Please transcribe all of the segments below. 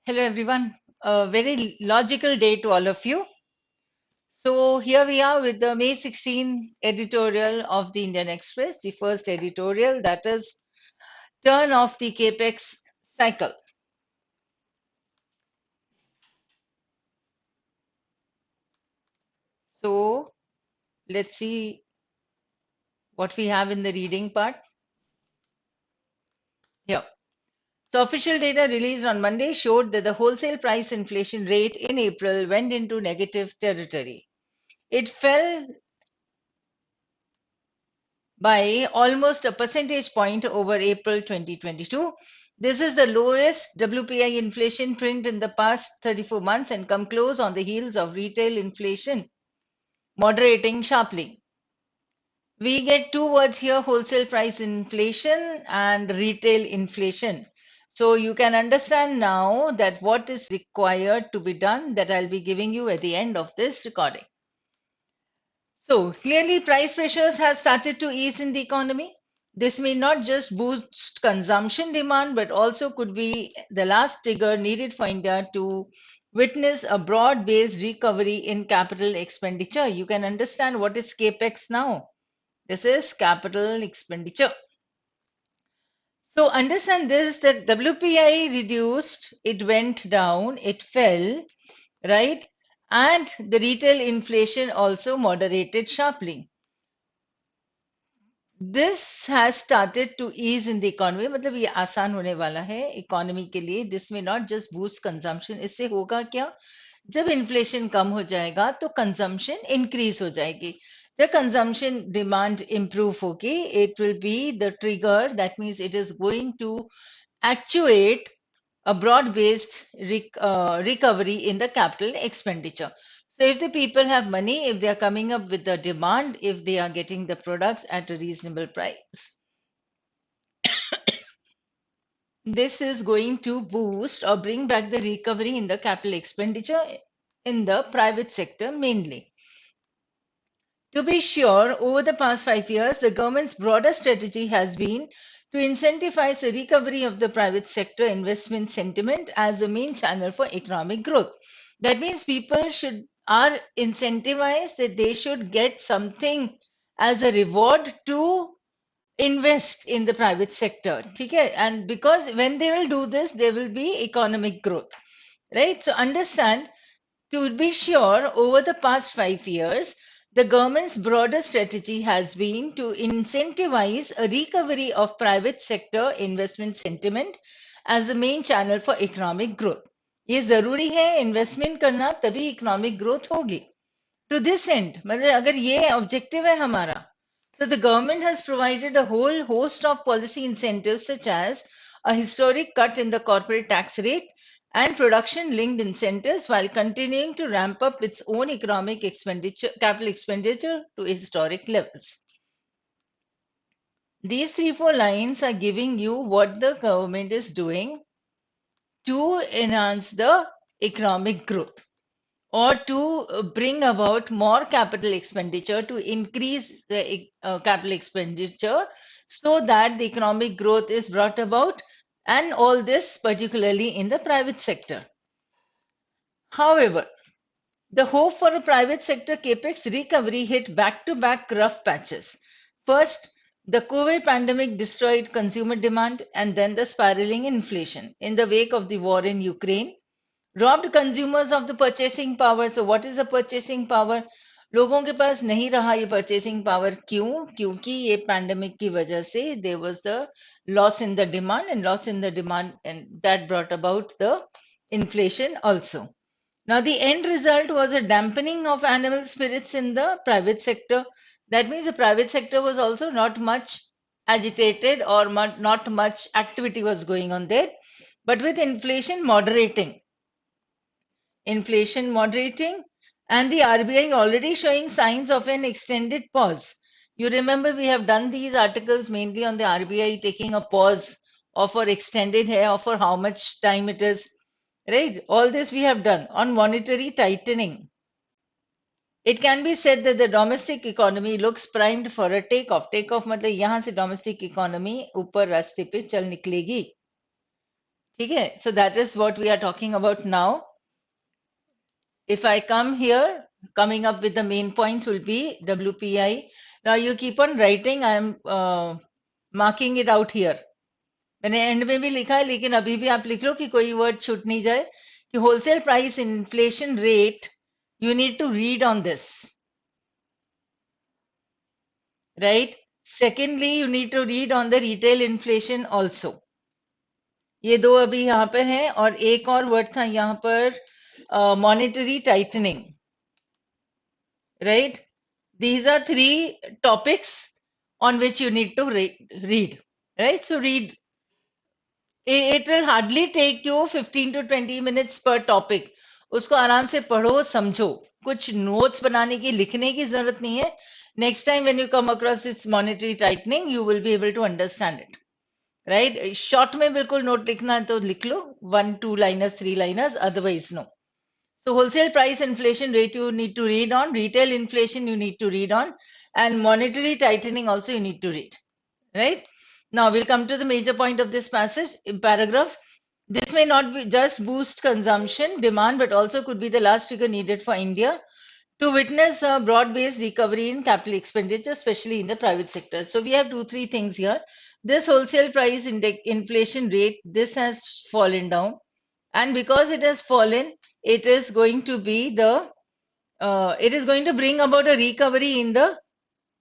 Hello, everyone. A very logical day to all of you. So, here we are with the May 16 editorial of the Indian Express, the first editorial that is turn off the capex cycle. So, let's see what we have in the reading part here. So, official data released on Monday showed that the wholesale price inflation rate in April went into negative territory. It fell by almost a percentage point over April 2022. This is the lowest WPI inflation print in the past 34 months and come close on the heels of retail inflation moderating sharply. We get two words here, wholesale price inflation and retail inflation. So you can understand now that what is required to be done that I'll be giving you at the end of this recording. So clearly, price pressures have started to ease in the economy. This may not just boost consumption demand, but also could be the last trigger needed for India to witness a broad based recovery in capital expenditure. You can understand what is capex now. This is capital expenditure. So understand this that WPI reduced, it went down, it fell, right? And the retail inflation also moderated sharply. This has started to ease in the economy. मतलब ये आसान होने वाला है economy के लिए. This may not just boost consumption. इससे होगा क्या? जब इन्फ्लेशन कम हो जाएगा तो कंजम्पशन इंक्रीज हो जाएगी. The consumption demand improve होगी. It will be the trigger. That means it is going to actuate a broad-based recovery in the capital expenditure. So if the people have money, if they are coming up with the demand, if they are getting the products at a reasonable price, this is going to boost or bring back the recovery in the capital expenditure in the private sector mainly. To be sure, over the past 5 years, the government's broader strategy has been to incentivize the recovery of the private sector investment sentiment as the main channel for economic growth. That means people are incentivized that they should get something as a reward to invest in the private sector. Okay? And because when they will do this, there will be economic growth. Right? So understand, to be sure, over the past 5 years, the government's broader strategy has been to incentivize a recovery of private sector investment sentiment as the main channel for economic growth. ये जरूरी है investment करना तभी economic growth होगी. To this end, मतलब अगर ये objective है हमारा, so the government has provided a whole host of policy incentives such as a historic cut in the corporate tax rate and production linked incentives while continuing to ramp up its own economic expenditure, capital expenditure to historic levels. These 3-4 lines are giving you what the government is doing to enhance the economic growth or to bring about more capital expenditure to increase the capital expenditure so that the economic growth is brought about, and all this particularly in the private sector. However, the hope for a private sector capex recovery hit back-to-back rough patches. First, the COVID pandemic destroyed consumer demand, and then the spiraling inflation in the wake of the war in Ukraine robbed consumers of the purchasing power. So what is the purchasing power? लोगों के पास नहीं रहा ये purchasing power. क्यों? क्योंकि ये pandemic की वजह से there was the loss in the demand, and that brought about the inflation also. Now, the end result was a dampening of animal spirits in the private sector. That means the private sector was also not much agitated, or not much activity was going on there. But with inflation moderating, and the RBI already showing signs of an extended pause. You remember we have done these articles mainly on the RBI taking a pause, or for extended hair, or for how much time it is, right? All this we have done on monetary tightening. It can be said that the domestic economy looks primed for a takeoff. Takeoff मतलब यहाँ से domestic economy ऊपर रास्ते पे चल निकलेगी. ठीक है? So that is what we are talking about now. If I come here, coming up with the main points will be WPI. Now you keep on writing. I am marking it out here. मैंने and में भी लिखा है, लेकिन अभी भी आप लिख लो कि कोई वर्ड छूट नहीं जाए कि wholesale price inflation rate, you need to read on this, right? Secondly, you need to read on the retail inflation also. ये दो अभी यहाँ पर हैं, और एक और वर्ड था यहाँ पर, monetary tightening, right? These are three topics on which you need to read, right? So read. It will hardly take you 15 to 20 minutes per topic. उसको आराम से पढ़ो, समझो. कुछ नोट्स बनाने की, लिखने की जरूरत नहीं है. Next time when you come across this monetary tightening, you will be able to understand it. Right? Short में बिल्कुल नोट लिखना है तो लिख लो. 1, 2 liners, 3 liners, otherwise no. So wholesale price inflation rate you need to read on, retail inflation you need to read on, and monetary tightening also you need to read. Right? Now we'll come to the major point of this passage, paragraph. This may not be just boost consumption demand, but also could be the last trigger needed for India to witness a broad-based recovery in capital expenditure, especially in the private sector. So we have 3 things here. This wholesale price index inflation rate, this has fallen down, and because it has fallen, it is going to be the it is going to bring about a recovery in the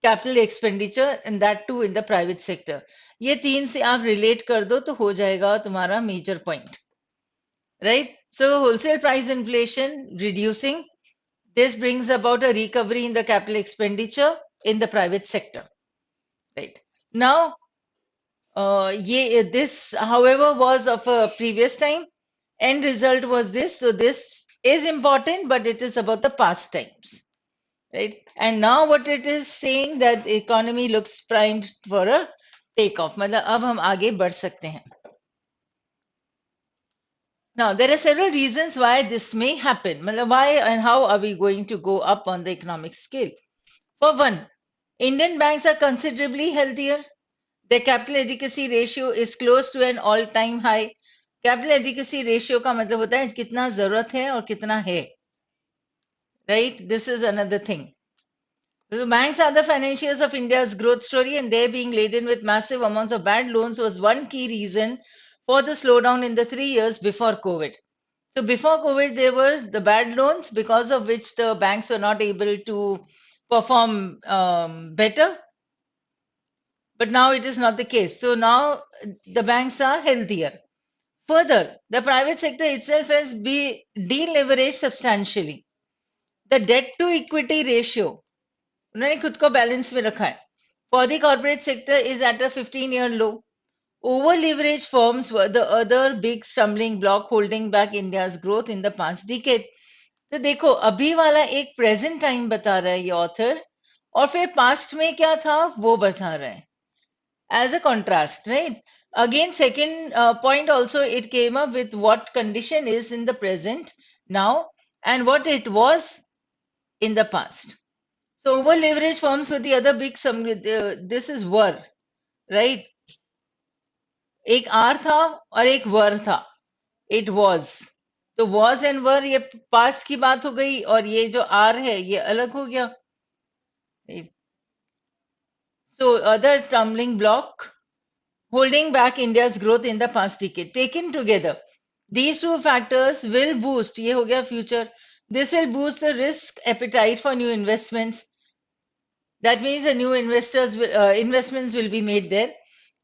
capital expenditure, and that too in the private sector. ये तीन से आप relate कर दो तो हो जाएगा तुम्हारा major point, right? So wholesale price inflation reducing, this brings about a recovery in the capital expenditure in the private sector, right? Now, this, however, was of a previous time. End result was this. So this is important, but it is about the past times, right? And now what it is saying that the economy looks primed for a takeoff. मतलब अब हम आगे बढ़ सकते हैं. Now there are several reasons why this may happen. मतलब why and how are we going to go up on the economic scale? For one, Indian banks are considerably healthier. Their capital adequacy ratio is close to an all-time high. Capital adequacy ratio का मतलब होता है कितना जरूरत है और कितना है, right? This is another thing. The banks are the financiers of India's growth story, and their being laden with massive amounts of bad loans was one key reason for the slowdown in the 3 years before COVID. So before COVID, there were the bad loans because of which the banks were not able to perform better. But now it is not the case. So now the banks are healthier. Further, the private sector itself has been deleveraged substantially. The debt to equity ratio, उन्होंने खुद को balance में रखा है. For the corporate sector is at a 15-year low. Over-leveraged firms were the other big stumbling block holding back India's growth in the past decade. तो देखो अभी वाला एक प्रेजेंट टाइम बता रहा है ये ऑथर, और फिर पास्ट में क्या था वो बता रहा है as a contrast, right? Again, second point also, it came up with what condition is in the present now and what it was in the past. So over leveraged firms with the other big sum, this is were, right? एक are था और एक वर था. It was. तो was and were ये past की बात हो गई, और ये जो आर है ये अलग हो गया. Right? So other stumbling block holding back India's growth in the past decade. Taken together, these two factors will boost, ये हो गया future. This will boost the risk appetite for new investments. That means the new investments will be made there.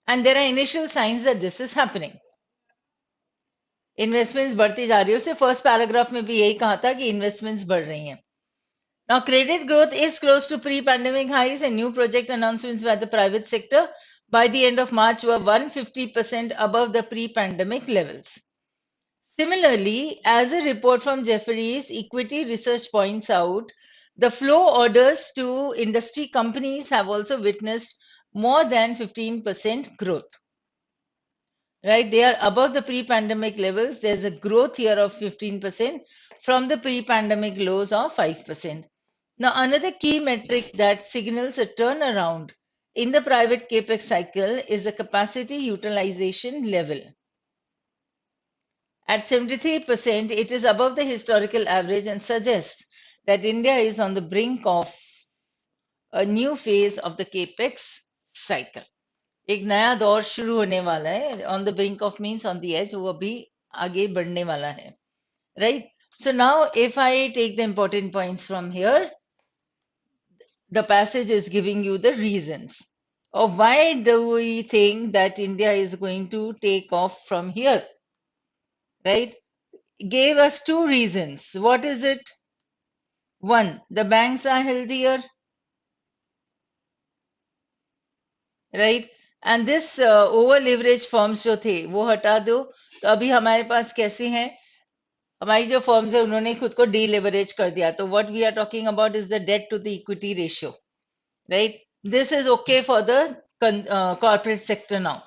And there are initial signs that this is happening. Investments बढ़ती जा रही है. उससे first paragraph में भी यही कहा था कि investments बढ़ रही हैं. Now, credit growth is close to pre-pandemic highs, and new project announcements by the private sector by the end of March were 150% above the pre-pandemic levels. Similarly, as a report from Jefferies Equity Research points out, the flow orders to industry companies have also witnessed more than 15% growth. Right? They are above the pre-pandemic levels. There's a growth here of 15% from the pre-pandemic lows of 5%. Now, another key metric that signals a turnaround in the private capex cycle is the capacity utilization level. At 73%, it is above the historical average and suggests that India is on the brink of a new phase of the capex cycle. एक नया दौर शुरू होने वाला है. On the brink of means on the edge, वो अभी आगे बढ़ने वाला है. Right? So now if I take the important points from here, the passage is giving you the reasons of why do we think that India is going to take off from here, right? Gave us two reasons. What is it? One, the banks are healthier, right? And this over leverage firms जो थे वो हटा दो तो अभी हमारे पास कैसे हैं हमारी जो फर्म्स है उन्होंने खुद को डीलेवरेज कर दिया तो what we are talking about is the debt to the equity ratio right? This is okay for the corporate sector now.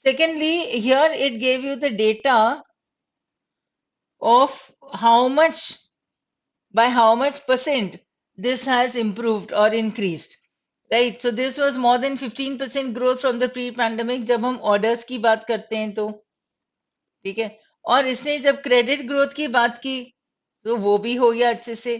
Secondly, here it gave you the data of how much, by how much percent this has improved or increased, right? So this was more than 15% growth from the pre-pandemic जब हम orders की बात करते हैं तो ठीक है और इसने जब credit growth की बात की तो वो भी हो गया अच्छे से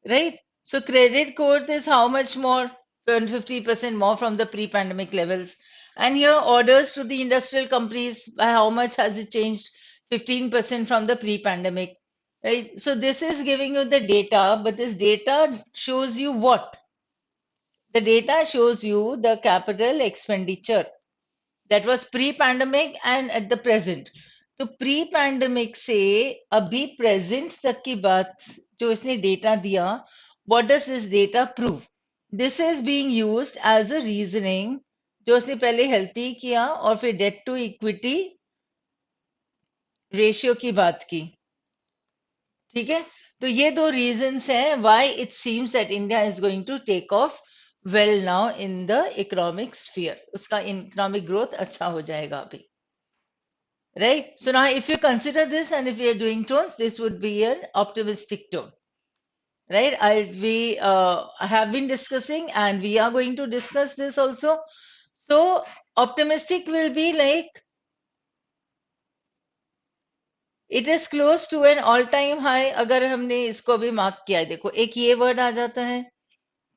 right? So credit growth is how much more? 50% more from the pre-pandemic levels. And here orders to the industrial companies, by how much has it changed? 15% from the pre-pandemic, right? So this is giving you the data, but this data shows you what? The data shows you the capital expenditure that was pre-pandemic and at the present. तो pre pandemic से अभी present तक की बात जो इसने data दिया what does this data prove this is being used as a reasoning जो उसने पहले हेल्थी किया और फिर डेट टू इक्विटी रेशियो की बात की ठीक है तो ये दो रीजंस हैं why it seems that India is going to take off well now in the economic sphere उसका इकोनॉमिक ग्रोथ अच्छा हो जाएगा अभी right? So now if you consider this and if we are doing tones, this would be an optimistic tone, right? We have been discussing and we are going to discuss this also. So optimistic will be like, it is close to an all time high अगर हमने इसको भी mark किया है देखो एक ये word आ जाता है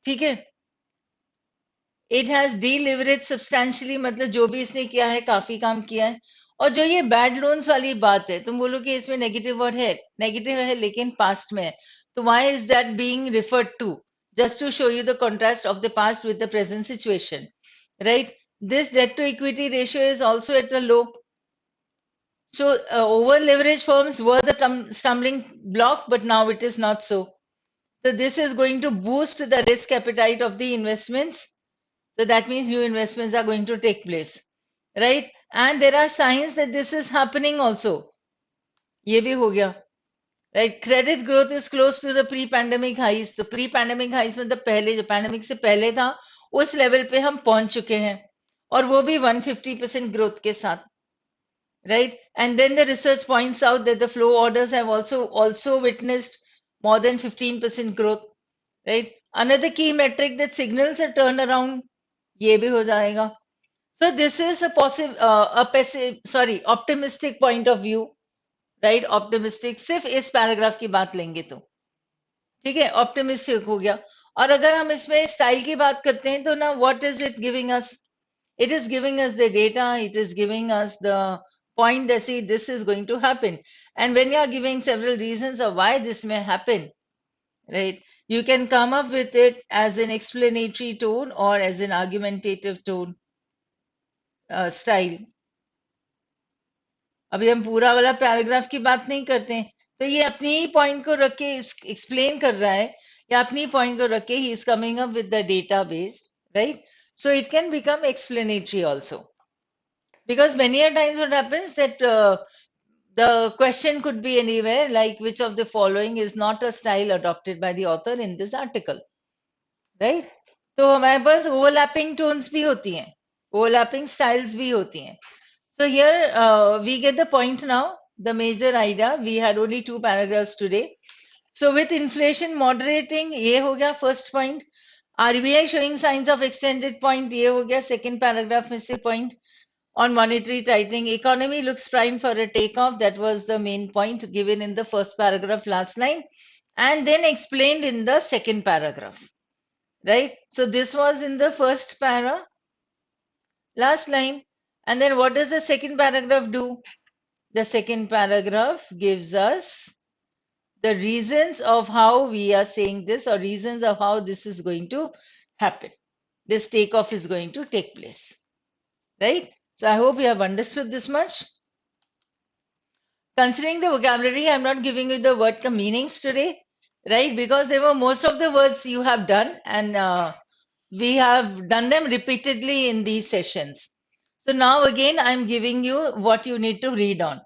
ठीक है इट हैज डीलिवरेज सब्सटैंशियली मतलब जो भी इसने किया है काफी काम किया है और जो ये बैड लोन्स वाली बात है तुम बोलो कि इसमें नेगेटिव वर्ड है नेगेटिव है लेकिन पास्ट में है तो why is that being referred to just to show you the contrast of the past with the present situation right this debt to equity ratio is also at a low so over leverage firms were the stumbling block but now it is not so so this is going to boost the risk appetite of the investments. So that means new investments are going to take place, right? And there are signs that this is happening also. ये भी हो गया, right? Credit growth is close to the pre-pandemic highs. The pre-pandemic highs मतलब पहले जो pandemic से पहले था उस level पे हम पहुंच चुके हैं और वो भी 150% growth के साथ, right? And then the research points out that the flow orders have also witnessed more than 15% growth, right? Another key metric that signals a turnaround ये भी हो जाएगा so this is a possible a passive sorry optimistic point of view right optimistic सिर्फ इस paragraph की बात लेंगे तो ठीक है optimistic हो गया और अगर हम इसमें स्टाइल की बात करते हैं तो ना what is it giving us it is giving us the data it is giving us the point that see this is going to happen and when you are giving several reasons of why this may happen right you can come up with it as an explanatory tone or as an argumentative tone style अभी हम पूरा वाला paragraph की बात नहीं करते हैं तो ये अपनी ही पॉइंट को रख के एक्सप्लेन कर रहा है या अपनी पॉइंट को रख के he is coming up with the data base right so it can become explanatory also because many a times what happens that the question could be anywhere like which of the following is not a style adopted by the author in this article right तो हमारे पास overlapping tones भी होती हैं overlapping styles भी होती हैं so here we get the point now the major idea we had only two paragraphs today so with inflation moderating ये हो गया first point RBI showing signs of extended point ये हो गया second paragraph में से point on monetary tightening. Economy looks primed for a takeoff. That was the main point given in the first paragraph last line, and then explained in the second paragraph. Right? So this was in the first para, last line. And then what does the second paragraph do? The second paragraph gives us the reasons of how we are saying this, or reasons of how this is going to happen. This takeoff is going to take place. Right? So I hope you have understood this much. Considering the vocabulary, I'm not giving you the word meanings today, right? Because they were most of the words you have done, and we have done them repeatedly in these sessions. So now again, I'm giving you what you need to read on.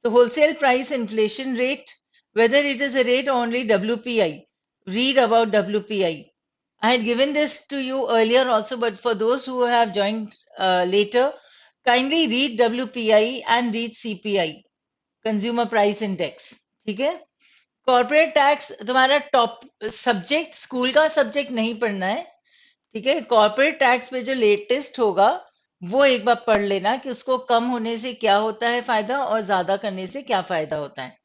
So wholesale price inflation rate, whether it is a rate or only WPI, read about WPI. I had given this to you earlier also, but for those who have joined later, kindly read WPI and read CPI, consumer price index. ठीक है. Corporate tax तुम्हारा top subject, school का subject नहीं पढ़ना है. ठीक है. Corporate tax पे जो लेटेस्ट होगा वो एक बार पढ़ लेना कि उसको कम होने से क्या होता है फायदा और ज्यादा करने से क्या फायदा होता है.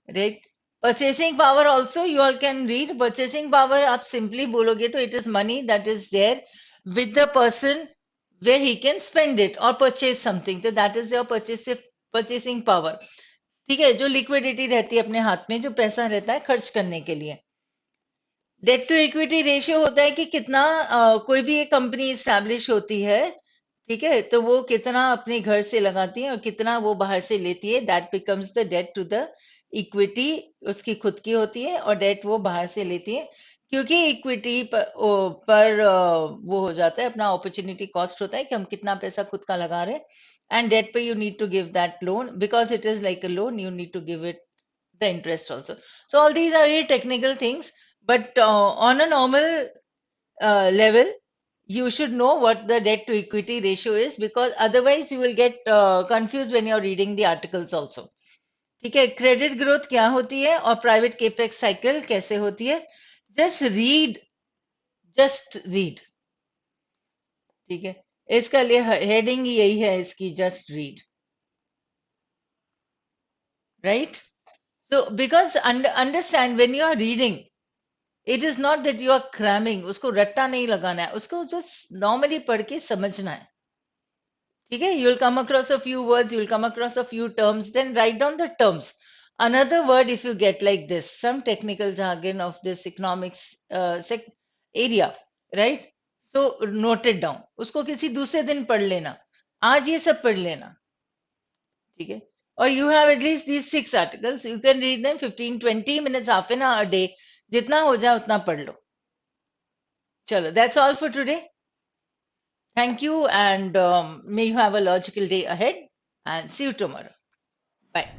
Right. Purchasing power also you all can read. Purchasing power आप सिंपली बोलोगे तो it is money that is there with the person where he can spend it or purchase something. So that is your purchasing power. ठीक है. जो liquidity रहती है अपने हाथ में, जो पैसा रहता है खर्च करने के लिए. डेट टू इक्विटी रेशियो होता है कि कितना कोई भी एक कंपनी स्टैब्लिश होती है, ठीक है, तो वो कितना अपने घर से लगाती है और कितना वो बाहर से लेती है. That becomes the debt to the equity. उसकी खुद की होती है और डेट वो बाहर से लेती है, क्योंकि इक्विटी वो हो जाता है, अपना अपॉर्चुनिटी कॉस्ट होता है कि हम कितना पैसा खुद का लगा रहे हैं. एंड डेट पे you need to give that loan, because it is like a loan, you need to give it the interest also. So all these are very technical things, but on a normal level, you should know what the debt to equity ratio is, because otherwise you will get confused when you're reading the articles also. ठीक है. Credit growth क्या होती है और private capex cycle कैसे होती है, just read, just read. ठीक है. इसका लिए हेडिंग यही है इसकी, just read. Right. So because understand, when you are reading, it is not that you are cramming. उसको रट्टा नहीं लगाना है, उसको just normally पढ़ के समझना है. ठीक है. You will come across a few words, you will come across a few terms, then write down the terms. Another word if you get like this, some technical jargon of this economics area, right? So note it down. उसको किसी दूसरे दिन पढ़ लेना, आज ये सब पढ़ लेना. ठीक है. Or you have at least these 6 articles. You can read them 15, 20 minutes, half an hour a day. जितना हो जाए उतना पढ़ लो. चलो, that's all for today. Thank you, and may you have a logical day ahead, and see you tomorrow. Bye.